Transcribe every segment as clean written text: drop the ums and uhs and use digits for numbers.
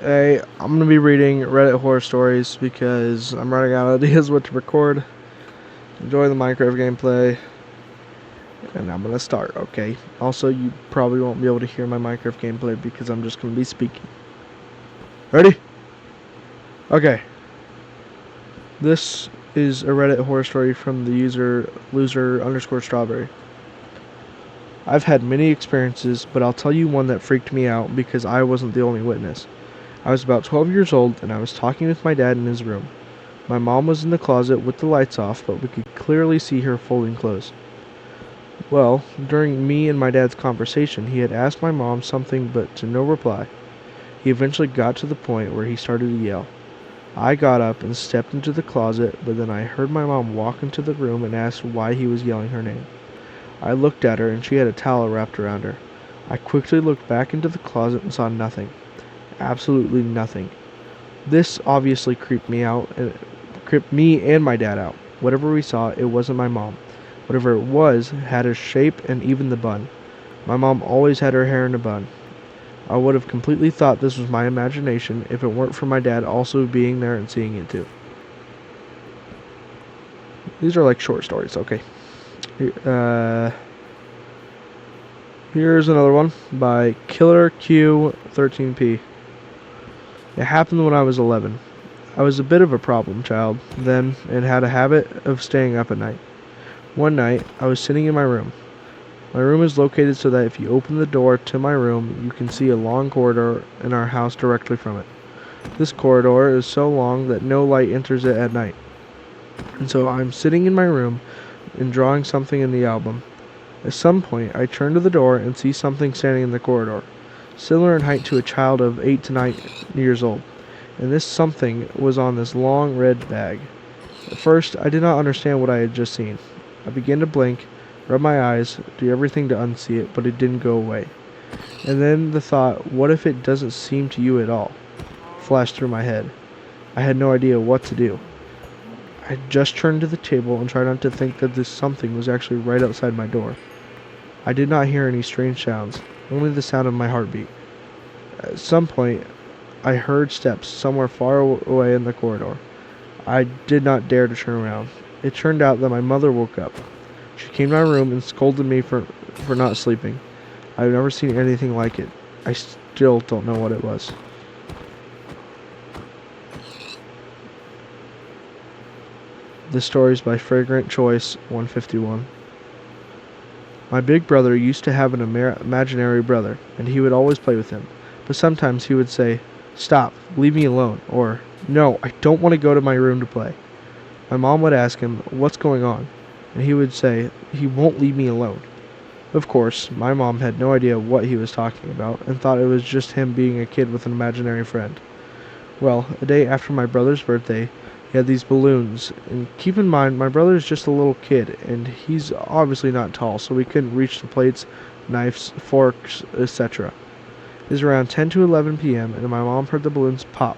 Hey, I'm gonna be reading Reddit horror stories because I'm running out of ideas what to record. Enjoy the Minecraft gameplay, and I'm gonna start, okay? Also, you probably won't be able to hear my Minecraft gameplay because I'm just gonna be speaking. Ready? Okay. This is a Reddit horror story from the user loser_strawberry. I've had many experiences, but I'll tell you one that freaked me out because I wasn't the only witness. I was about 12 years old and I was talking with my dad in his room. My mom was in the closet with the lights off, but we could clearly see her folding clothes. Well, during me and my dad's conversation, he had asked my mom something, but to no reply. He eventually got to the point where he started to yell. I got up and stepped into the closet, but then I heard my mom walk into the room and ask why he was yelling her name. I looked at her and she had a towel wrapped around her. I quickly looked back into the closet and saw nothing. Absolutely nothing. This obviously creeped me and my dad out. Whatever we saw, it wasn't my mom. Whatever it was had a shape and even the bun. My mom always had her hair in a bun. I would have completely thought this was my imagination if it weren't for my dad also being there and seeing it too. These are like short stories, okay. Here's another one by Killer Q13P. It happened when I was 11. I was a bit of a problem child then and had a habit of staying up at night. One night, I was sitting in my room. My room is located so that if you open the door to my room, you can see a long corridor in our house directly from it. This corridor is so long that no light enters it at night. And so I'm sitting in my room and drawing something in the album. At some point, I turn to the door and see something standing in the corridor, similar in height to a child of 8 to 9 years old. And this something was on this long red bag. At first, I did not understand what I had just seen. I began to blink, rub my eyes, do everything to unsee it, but it didn't go away. And then the thought, what if it doesn't seem to you at all, flashed through my head. I had no idea what to do. I just turned to the table and tried not to think that this something was actually right outside my door. I did not hear any strange sounds, only the sound of my heartbeat. At some point, I heard steps somewhere far away in the corridor. I did not dare to turn around. It turned out that my mother woke up. She came to my room and scolded me for not sleeping. I've never seen anything like it. I still don't know what it was. The stories by Fragrant Choice 151. My big brother used to have an imaginary brother, and he would always play with him. But sometimes he would say, "Stop, leave me alone," or, "No, I don't want to go to my room to play." My mom would ask him, "What's going on?" And he would say, "He won't leave me alone." Of course, my mom had no idea what he was talking about, and thought it was just him being a kid with an imaginary friend. Well, a day after my brother's birthday, he had these balloons, and keep in mind, my brother's just a little kid, and he's obviously not tall, so we couldn't reach the plates, knives, forks, etc. It was around 10 to 11 p.m., and my mom heard the balloons pop,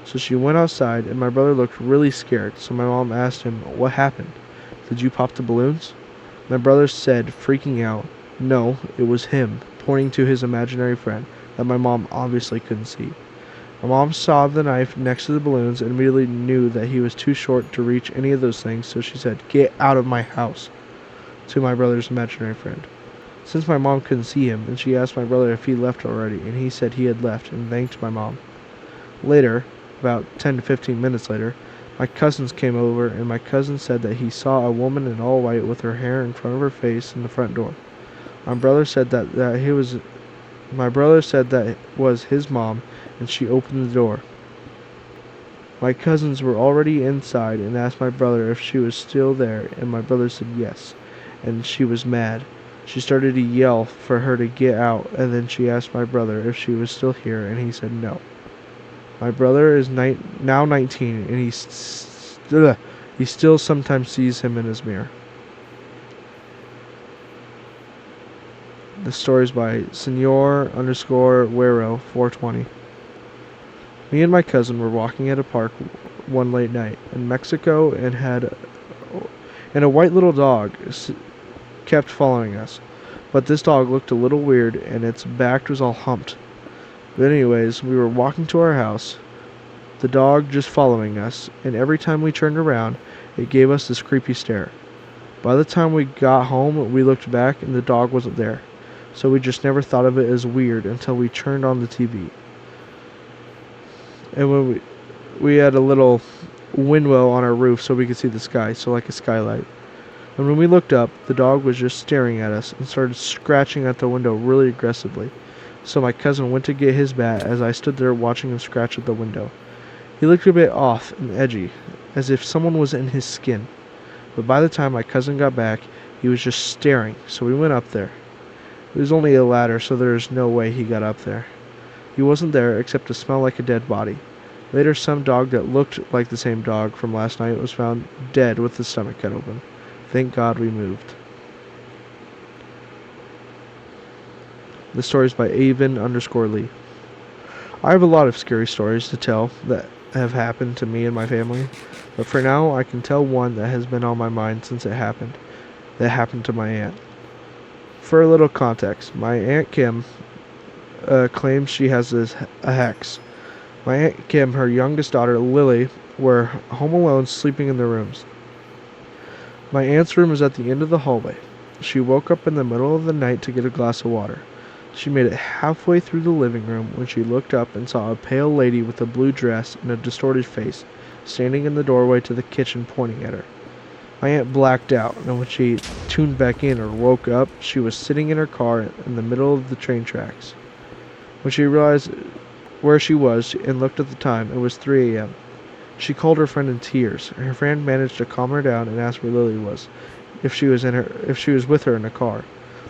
so she went outside, and my brother looked really scared, so my mom asked him, "What happened? Did you pop the balloons?" My brother said, freaking out, "No, it was him," pointing to his imaginary friend that my mom obviously couldn't see. My mom saw the knife next to the balloons and immediately knew that he was too short to reach any of those things, so she said, "Get out of my house," to my brother's imaginary friend. Since my mom couldn't see him, and she asked my brother if he left already, and he said he had left and thanked my mom. Later, about 10 to 15 minutes later, my cousins came over, and my cousin said that he saw a woman in all white with her hair in front of her face in the front door. My brother said that was his mom, and she opened the door. My cousins were already inside and asked my brother if she was still there, and my brother said yes, and she was mad. She started to yell for her to get out, and then she asked my brother if she was still here, and he said no. My brother is now 19, and he still sometimes sees him in his mirror. The stories by Senor_Wero 420. Me and my cousin were walking at a park one late night in Mexico and a white little dog kept following us. But this dog looked a little weird and its back was all humped. But anyways, we were walking to our house, the dog just following us, and every time we turned around, it gave us this creepy stare. By the time we got home, we looked back and the dog wasn't there. So we just never thought of it as weird until we turned on the TV. And when we had a little windmill on our roof so we could see the sky, so like a skylight. And when we looked up, the dog was just staring at us and started scratching at the window really aggressively. So my cousin went to get his bat as I stood there watching him scratch at the window. He looked a bit off and edgy, as if someone was in his skin. But by the time my cousin got back, he was just staring, so we went up there. It was only a ladder, so there was no way he got up there. He wasn't there except to smell like a dead body. Later, some dog that looked like the same dog from last night was found dead with the stomach cut open. Thank God we moved. The story's by Avon_Lee. I have a lot of scary stories to tell that have happened to me and my family, but for now I can tell one that has been on my mind since it happened. That happened to my aunt. For a little context, my Aunt Kim claims she has a hex. My Aunt Kim, her youngest daughter Lily, were home alone sleeping in their rooms. My aunt's room is at the end of the hallway. She woke up in the middle of the night to get a glass of water. She made it halfway through the living room when she looked up and saw a pale lady with a blue dress and a distorted face standing in the doorway to the kitchen pointing at her. My aunt blacked out, and when she tuned back in or woke up, she was sitting in her car in the middle of the train tracks. When she realized where she was and looked at the time, it was 3 a.m. She called her friend in tears. Her friend managed to calm her down and asked where Lily was, if she was with her in the car.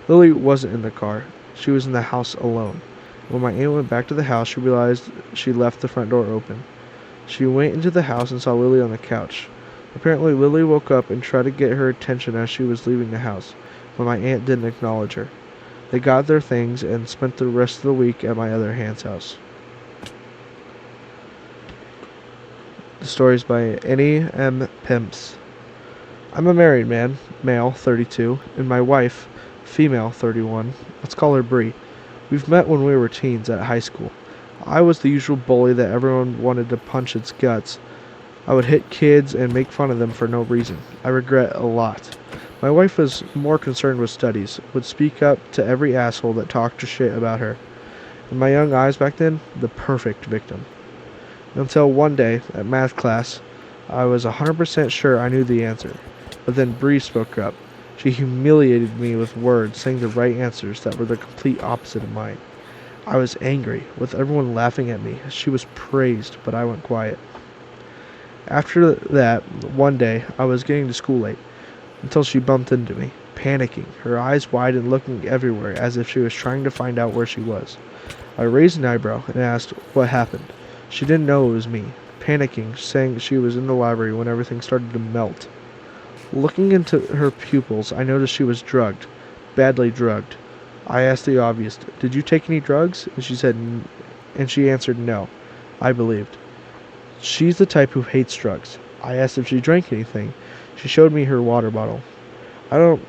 Lily wasn't in the car. She was in the house alone. When my aunt went back to the house, she realized she left the front door open. She went into the house and saw Lily on the couch. Apparently, Lily woke up and tried to get her attention as she was leaving the house, but my aunt didn't acknowledge her. They got their things and spent the rest of the week at my other aunt's house. The story's by Annie M. Pimps. I'm a married man, male, 32, and my wife, female, 31. Let's call her Bree. We've met when we were teens at high school. I was the usual bully that everyone wanted to punch its guts. I would hit kids and make fun of them for no reason. I regret a lot. My wife was more concerned with studies, would speak up to every asshole that talked shit about her. In my young eyes back then, the perfect victim. Until one day, at math class, I was 100% sure I knew the answer. But then Bree spoke up. She humiliated me with words, saying the right answers that were the complete opposite of mine. I was angry, with everyone laughing at me. She was praised, but I went quiet. After that, one day, I was getting to school late, until she bumped into me, panicking, her eyes wide and looking everywhere as if she was trying to find out where she was. I raised an eyebrow and asked what happened. She didn't know it was me, panicking, saying she was in the library when everything started to melt. Looking into her pupils, I noticed she was drugged, badly drugged. I asked the obvious, "Did you take any drugs?" And she answered no. I believed. She's the type who hates drugs. I asked if she drank anything. She showed me her water bottle. I don't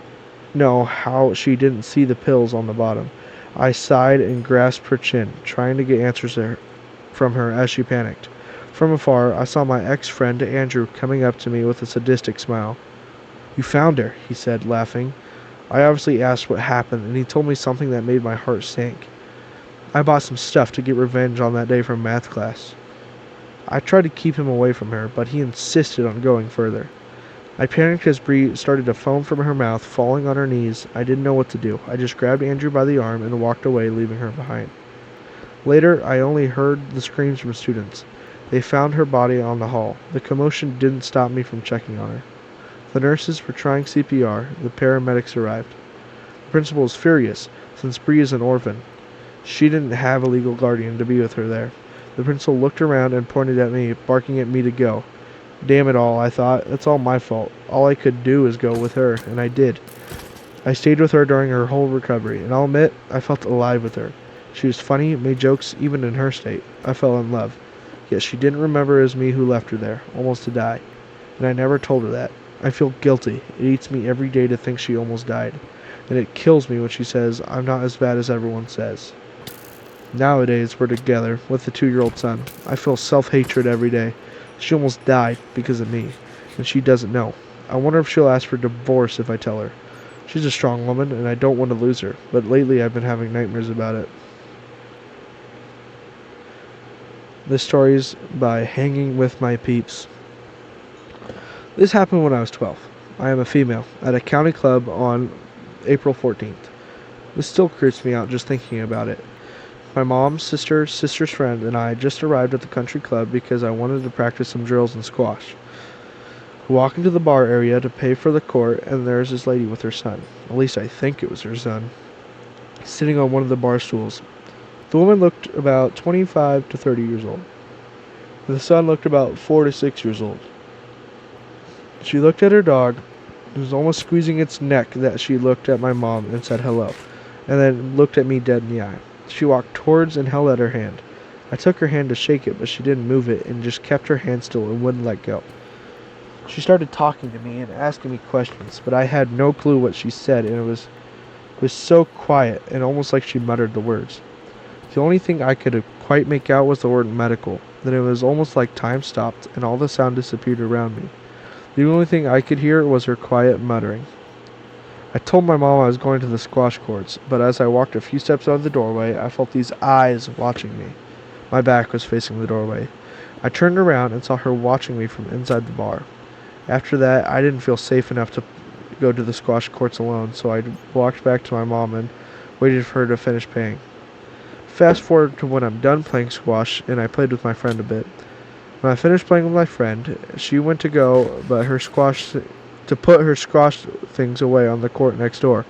know how she didn't see the pills on the bottom. I sighed and grasped her chin, trying to get answers from her as she panicked. From afar, I saw my ex-friend Andrew coming up to me with a sadistic smile. "You found her," he said, laughing. I obviously asked what happened, and he told me something that made my heart sink. I bought some stuff to get revenge on that day from math class. I tried to keep him away from her, but he insisted on going further. I panicked as Bree started to foam from her mouth, falling on her knees. I didn't know what to do. I just grabbed Andrew by the arm and walked away, leaving her behind. Later, I only heard the screams from students. They found her body on the hall. The commotion didn't stop me from checking on her. The nurses were trying CPR. The paramedics arrived. The principal was furious, since Bree is an orphan. She didn't have a legal guardian to be with her there. The principal looked around and pointed at me, barking at me to go. Damn it all, I thought. It's all my fault. All I could do was go with her, and I did. I stayed with her during her whole recovery, and I'll admit, I felt alive with her. She was funny, made jokes even in her state. I fell in love. Yet she didn't remember it was me who left her there, almost to die. And I never told her that. I feel guilty. It eats me every day to think she almost died. And it kills me when she says, "I'm not as bad as everyone says." Nowadays, we're together with a 2-year-old son. I feel self-hatred every day. She almost died because of me, and she doesn't know. I wonder if she'll ask for divorce if I tell her. She's a strong woman, and I don't want to lose her, but lately I've been having nightmares about it. This story's by Hanging with My Peeps. This happened when I was 12. I am a female, at a county club on April 14th. This still creeps me out just thinking about it. My mom, sister's friend, and I just arrived at the country club because I wanted to practice some drills in squash. We walk into the bar area to pay for the court, and there's this lady with her son. At least I think it was her son, sitting on one of the bar stools. The woman looked about 25 to 30 years old. The son looked about 4 to 6 years old. She looked at her dog. It was almost squeezing its neck that she looked at my mom and said hello, and then looked at me dead in the eye. She walked towards and held out her hand. I took her hand to shake it, but she didn't move it and just kept her hand still and wouldn't let go. She started talking to me and asking me questions, but I had no clue what she said, and it was so quiet and almost like she muttered the words. The only thing I could quite make out was the word medical. Then it was almost like time stopped and all the sound disappeared around me. The only thing I could hear was her quiet muttering. I told my mom I was going to the squash courts, but as I walked a few steps out of the doorway, I felt these eyes watching me. My back was facing the doorway. I turned around and saw her watching me from inside the bar. After that, I didn't feel safe enough to go to the squash courts alone, so I walked back to my mom and waited for her to finish paying. Fast forward to when I'm done playing squash, and I played with my friend a bit. When I finished playing with my friend, she went to go, but to put her squash things away on the court next door.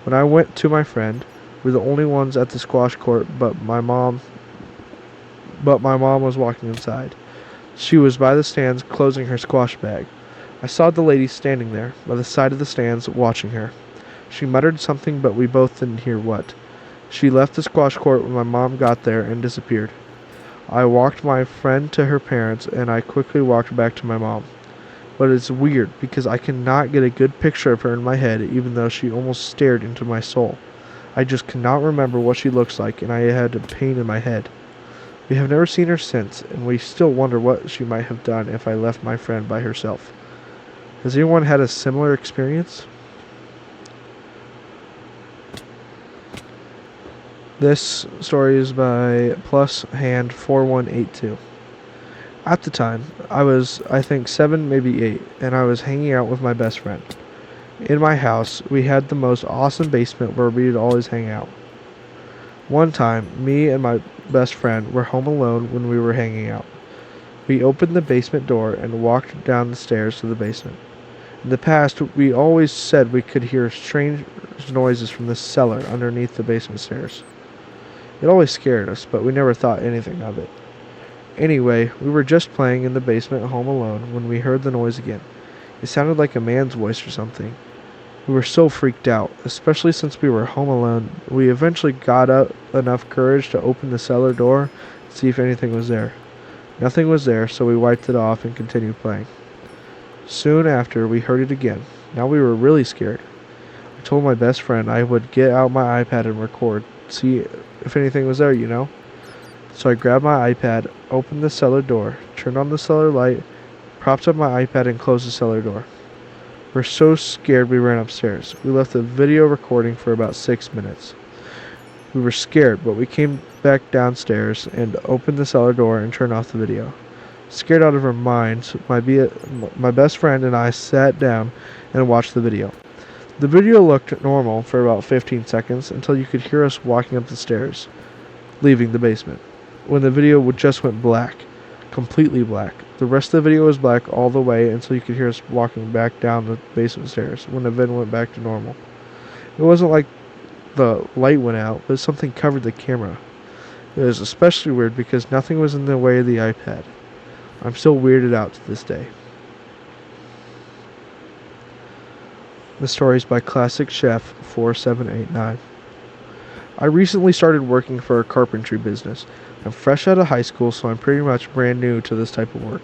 When I went to my friend, we were the only ones at the squash court, but my mom was walking inside. She was by the stands closing her squash bag. I saw the lady standing there by the side of the stands watching her. She muttered something, but we both didn't hear what. She left the squash court when my mom got there and disappeared. I walked my friend to her parents, and I quickly walked back to my mom. But it's weird because I cannot get a good picture of her in my head, even though she almost stared into my soul. I just cannot remember what she looks like, and I had a pain in my head. We have never seen her since, and we still wonder what she might have done if I left my friend by herself. Has anyone had a similar experience? This story is by +hand4182. At the time, I was, I think, 7, maybe 8, and I was hanging out with my best friend. In my house, we had the most awesome basement where we'd always hang out. One time, me and my best friend were home alone when we were hanging out. We opened the basement door and walked down the stairs to the basement. In the past, we always said we could hear strange noises from the cellar underneath the basement stairs. It always scared us, but we never thought anything of it. Anyway, we were just playing in the basement home alone when we heard the noise again. It sounded like a man's voice or something. We were so freaked out, especially since we were home alone. We eventually got up enough courage to open the cellar door and see if anything was there. Nothing was there, so we wiped it off and continued playing. Soon after, we heard it again. Now we were really scared. I told my best friend I would get out my iPad and record, see if anything was there, you know? So I grabbed my iPad, opened the cellar door, turned on the cellar light, propped up my iPad, and closed the cellar door. We were so scared we ran upstairs. We left the video recording for about 6 minutes. We were scared, but we came back downstairs and opened the cellar door and turned off the video. Scared out of our minds, my best friend and I sat down and watched the video. The video looked normal for about 15 seconds until you could hear us walking up the stairs, leaving the basement. When the video just went black, completely black. The rest of the video was black all the way until you could hear us walking back down the basement stairs when the vid went back to normal. It wasn't like the light went out, but something covered the camera. It was especially weird because nothing was in the way of the iPad. I'm still weirded out to this day. The story is by Classic Chef 4789. I recently started working for a carpentry business. I'm fresh out of high school, so I'm pretty much brand new to this type of work.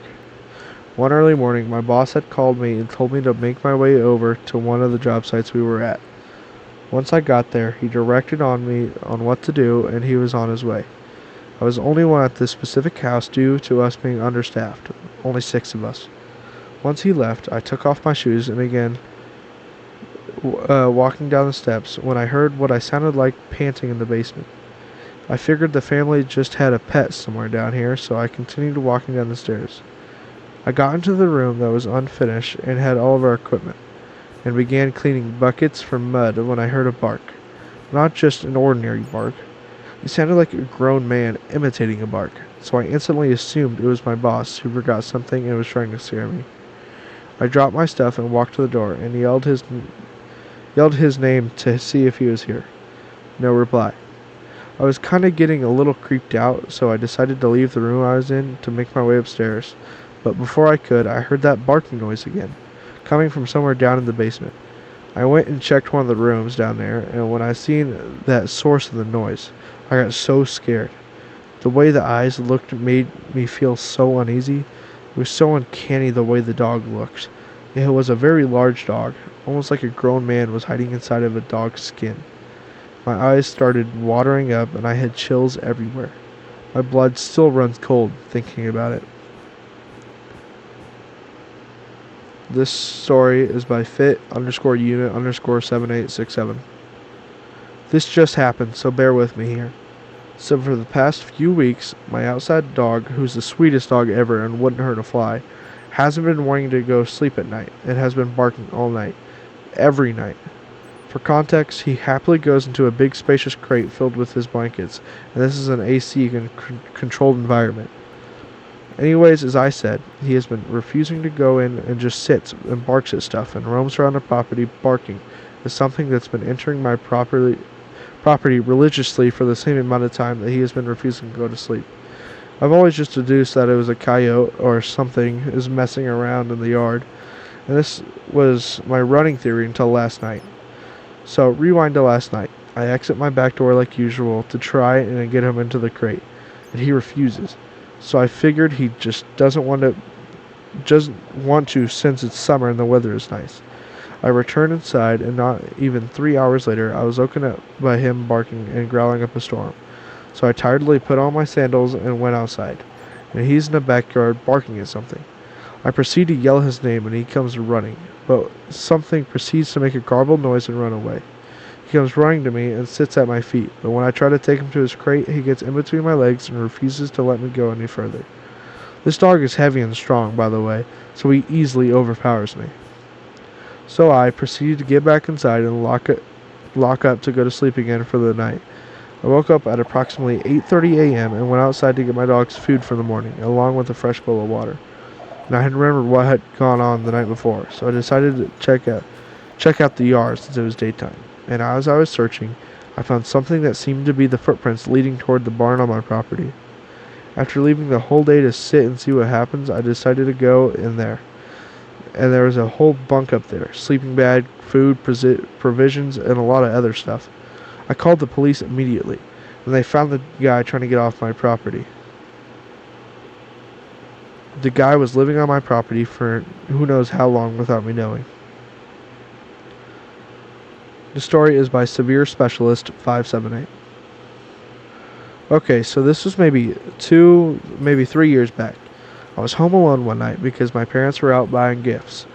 One early morning, my boss had called me and told me to make my way over to one of the job sites we were at. Once I got there, he directed on me on what to do, and he was on his way. I was the only one at this specific house due to us being understaffed, only 6 of us. Once he left, I took off my shoes and began walking down the steps when I heard what I sounded like panting in the basement. I figured the family just had a pet somewhere down here, so I continued walking down the stairs. I got into the room that was unfinished and had all of our equipment, and began cleaning buckets from mud when I heard a bark. Not just an ordinary bark. It sounded like a grown man imitating a bark, so I instantly assumed it was my boss who forgot something and was trying to scare me. I dropped my stuff and walked to the door and yelled his name to see if he was here. No reply. I was kind of getting a little creeped out, so I decided to leave the room I was in to make my way upstairs. But before I could, I heard that barking noise again, coming from somewhere down in the basement. I went and checked one of the rooms down there, and when I seen that source of the noise, I got so scared. The way the eyes looked made me feel so uneasy. It was so uncanny the way the dog looked. It was a very large dog, almost like a grown man was hiding inside of a dog's skin. My eyes started watering up, and I had chills everywhere. My blood still runs cold thinking about it. This story is by fit_unit_7867. This just happened, so bear with me here. So for the past few weeks, my outside dog, who's the sweetest dog ever and wouldn't hurt a fly, hasn't been wanting to go sleep at night and has been barking all night. Every night. For context, he happily goes into a big spacious crate filled with his blankets, and this is an AC controlled environment. Anyways, as I said, he has been refusing to go in and just sits and barks at stuff and roams around the property barking is something that's been entering my property religiously for the same amount of time that he has been refusing to go to sleep. I've always just deduced that it was a coyote or something is messing around in the yard, and this was my running theory until last night. So, rewind to last night. I exit my back door like usual to try and get him into the crate, and he refuses. So I figured he just doesn't want to since it's summer and the weather is nice. I returned inside, and not even 3 hours later, I was woken up by him barking and growling up a storm. So I tiredly put on my sandals and went outside, and he's in the backyard barking at something. I proceed to yell his name, and he comes running, but something proceeds to make a garbled noise and run away. He comes running to me and sits at my feet, but when I try to take him to his crate, he gets in between my legs and refuses to let me go any further. This dog is heavy and strong, by the way, so he easily overpowers me. So I proceeded to get back inside and lock up to go to sleep again for the night. I woke up at approximately 8:30 a.m. and went outside to get my dog's food for the morning, along with a fresh bowl of water. And I had remembered what had gone on the night before, so I decided to check out the yard since it was daytime. And as I was searching, I found something that seemed to be the footprints leading toward the barn on my property. After leaving the whole day to sit and see what happens, I decided to go in there. And there was a whole bunk up there, sleeping bag, food, provisions, and a lot of other stuff. I called the police immediately, and they found the guy trying to get off my property. The guy was living on my property for who knows how long without me knowing. The story is by Severe Specialist 578. Okay, so this was maybe 3 years back. I was home alone one night because my parents were out buying gifts.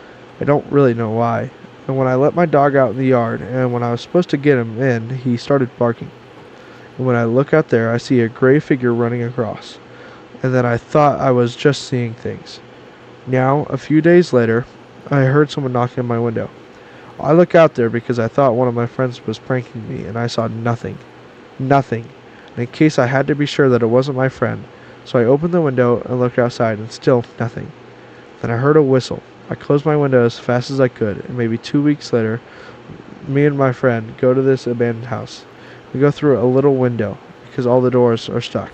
I don't really know why. And when I let my dog out in the yard, and when I was supposed to get him in, he started barking. And when I look out there, I see a gray figure running across. And then I thought I was just seeing things. Now, a few days later, I heard someone knocking on my window. I look out there because I thought one of my friends was pranking me, and I saw nothing. Nothing. And in case I had to be sure that it wasn't my friend, so I opened the window and looked outside, and still nothing. Then I heard a whistle. I closed my window as fast as I could, and maybe 2 weeks later, me and my friend go to this abandoned house. We go through a little window, because all the doors are stuck.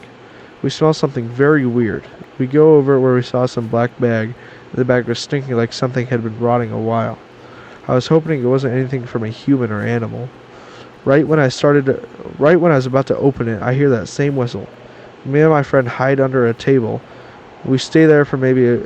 We smell something very weird. We go over where we saw some black bag, and the bag was stinking like something had been rotting a while. I was hoping it wasn't anything from a human or animal. Right when I was about to open it, I hear that same whistle. Me and my friend hide under a table. We stay there for maybe